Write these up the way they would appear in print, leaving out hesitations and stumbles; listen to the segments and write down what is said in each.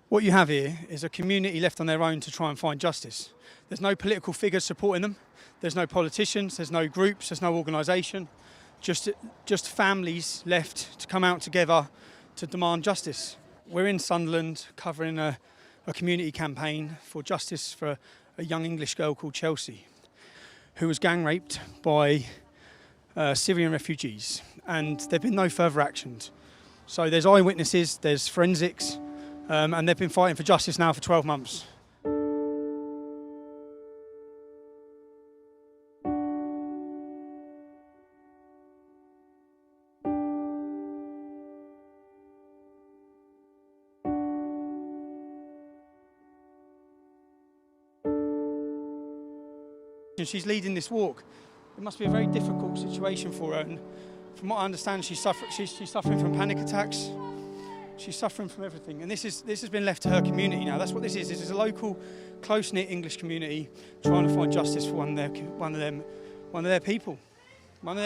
What you have here is a community left on their own to try and find justice. There's no political figures supporting them. There's no politicians, there's no groups, there's no organisation. Just families left to come out together to demand justice. We're in Sunderland covering a community campaign for justice for a young English girl called Chelsey, who was gang raped by Syrian refugees, and there have been no further actions. So there's eyewitnesses, there's forensics, and they've been fighting for justice now for 12 months. She's leading this walk. It must be a very difficult situation for her, and from what I understand, she's suffering from panic attacks. She's suffering from everything, and this has been left to her community now. That's what this is. This is a local, close-knit English community trying to find justice for one of their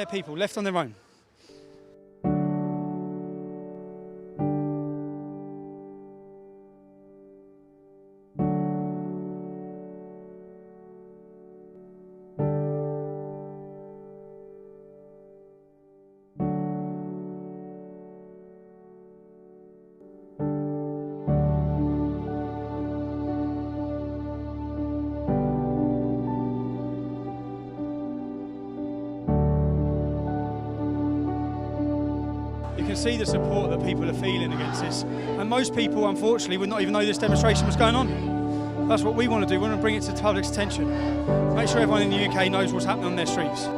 people left on their own. You can see the support that people are feeling against this. And most people, unfortunately, would not even know this demonstration was going on. That's what we want to do. We want to bring it to public's attention. Make sure everyone in the UK knows what's happening on their streets.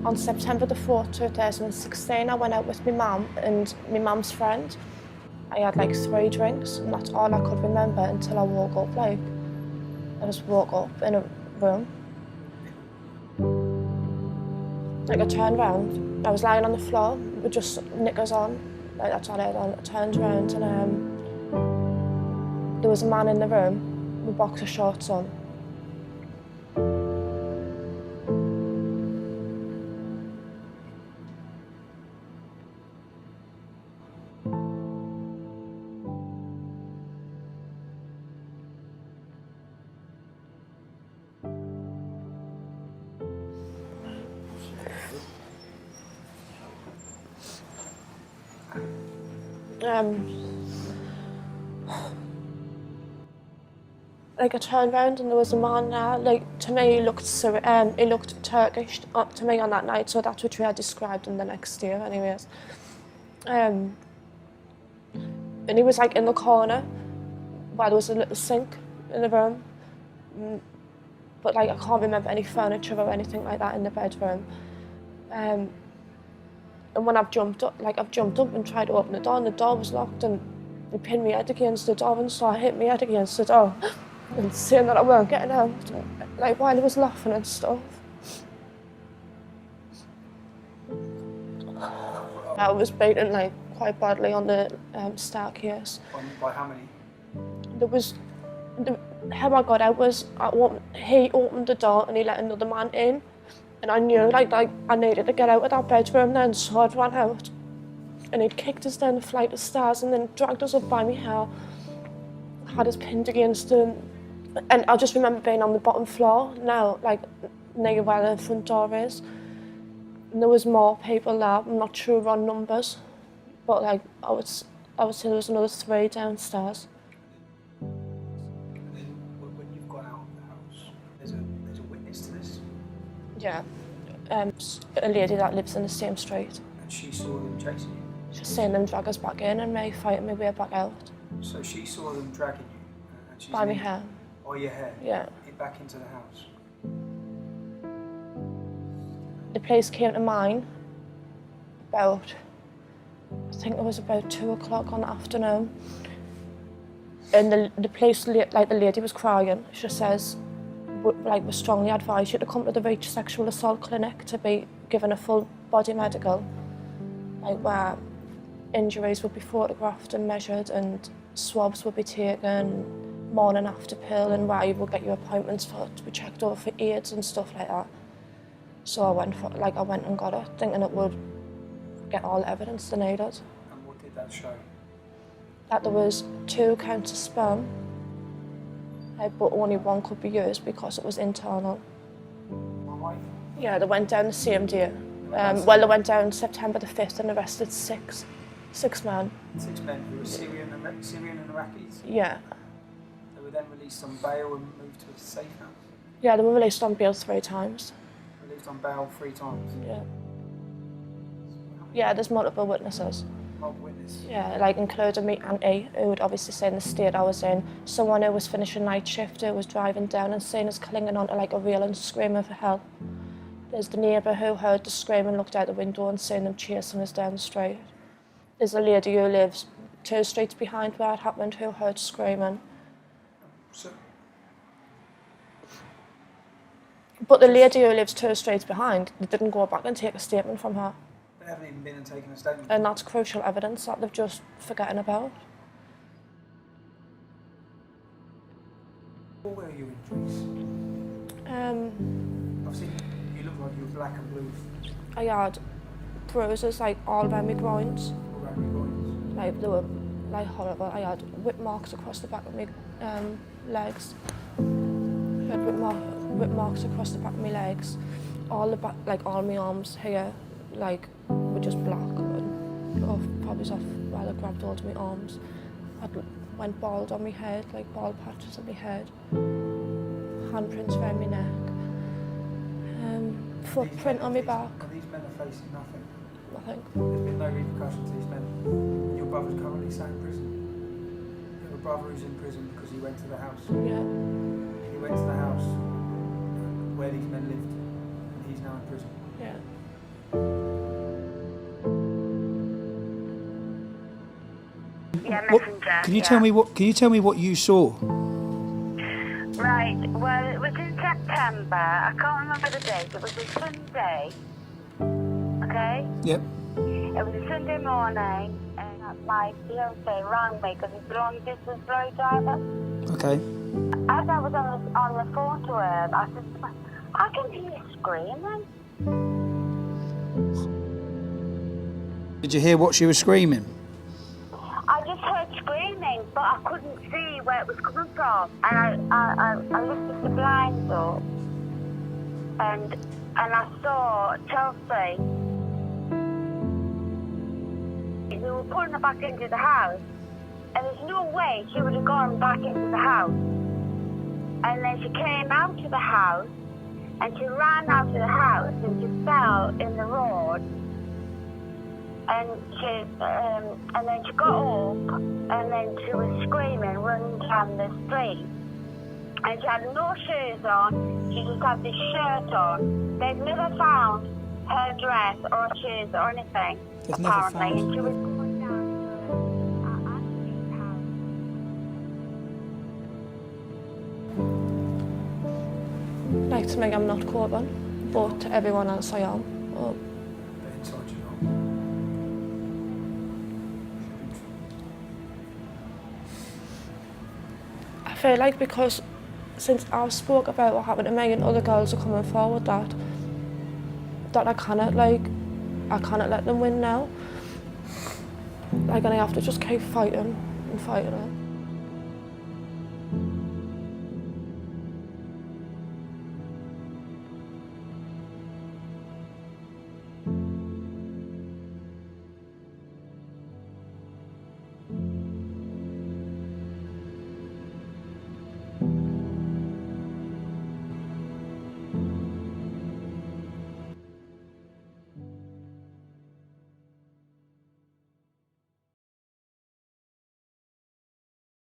On September the 4th, 2016, I went out with my mum and my mum's friend. I had like 3 drinks, and that's all I could remember until I woke up. I just woke up in a room. I turned around, I was lying on the floor with just knickers on. That's all I had on. I turned around and there was a man in the room with boxer shorts on. I turned around and there was a man there. To me, he looked Turkish to me on that night, so that's what we had described him the next year, anyways. And he was in the corner where there was a little sink in the room, but I can't remember any furniture or anything like that in the bedroom. And when I've jumped up and tried to open the door, and the door was locked, and he pinned my head against the door, and so I hit my head against the door, and saying that I weren't getting out, while he was laughing and stuff. I was beaten quite badly on the staircase. By how many? How I got out was, he opened the door and he let another man in. And I knew I needed to get out of that bedroom then, so I ran out. And he'd kicked us down the flight of stairs and then dragged us up by my hair. Had us pinned against him. And I just remember being on the bottom floor now, near where the front door is. And there was more people there. I'm not sure on numbers, but I would say there was another 3 downstairs. And then when you've got out of the house, there's a witness to this? Yeah, a lady that lives in the same street. And she saw them chasing you? just seeing them drag us back in and me fighting my way back out. So she saw them dragging you, and she's By my hair. Or your hair? Yeah. Back into the house. The police came to mine about, I think it was about 2 o'clock on the afternoon. And the police, like the lady was crying. She says, like, we strongly advise you to come to the Reach Sexual Assault Clinic to be given a full body medical, like where injuries would be photographed and measured and swabs would be taken, morning after pill, and where you will get your appointments for to be checked over for AIDS and stuff like that. So I went and got it, thinking it would get all the evidence they needed. And what did that show? That there was 2 counts of sperm, but only 1 could be used because it was internal. My wife? Yeah, they went down the same day. Well, they went down September the 5th and arrested 6 men. 6 men who were Syrian and Iraqis? Yeah. They were then released on bail and moved to a safe house? Yeah, they were released on bail 3 times. Released on bail 3 times? Yeah. Yeah, there's multiple witnesses. Multiple witnesses? Yeah, like including me auntie, who would obviously seen the state I was in. Someone who was finishing night shift who was driving down and seen us clinging onto like a rail and screaming for help. There's the neighbour who heard the scream and looked out the window and seen them chasing us down the street. There's a lady who lives 2 streets behind where it happened who heard screaming. So, but the lady who lives 2 streets behind, they didn't go back and take a statement from her. they haven't even been and taken a statement? And that's crucial evidence that they've just forgotten about. What were your injuries? I've seen you look like you were black and blue. I had bruises like all around my groins. All around your groins? Like they were like horrible. I had whip marks across the back of my legs. I had whip marks across the back of my legs. All the back, like all my arms here, like were just black. And probably off while I grabbed hold of my arms. I went bald on my head, like bald patches on my head. Handprints around my neck. Footprint on my back. And these men are facing nothing? Nothing. There's been no repercussions to these men? Your brother's currently sat in prison? You have a brother who's in prison because he went to the house? Yeah. He went to the house where these men lived and he's now in prison? Yeah. Yeah, messenger. Can you tell me what you saw? Right, well, it was in September. I can't remember the date. It was a Sunday. Okay? Yep. It was a Sunday morning, and my fiance rang me because he's a long-distance lorry driver. Okay. As I was on the phone to him, I said, I can hear you screaming. Did you hear what she was screaming? I just heard screaming, but I couldn't see where it was coming from. And I lifted the blinds up, and I saw Chelsey. We were putting her back into the house, and there's no way she would have gone back into the house. And then she came out to the house, and she ran out to the house, and she fell in the road. And then she got up, and then she was screaming, running down the street. And she had no shoes on, she just had this shirt on. They'd never found her dress or shoes or anything, apparently. And she was going down to our auntie's house. Like, to me, I'm not Corbin, but to everyone else I am. Oh. I feel like because since I've spoke about what happened to me and other girls are coming forward that I cannot let them win now. Like, and I have to just keep fighting and fighting it.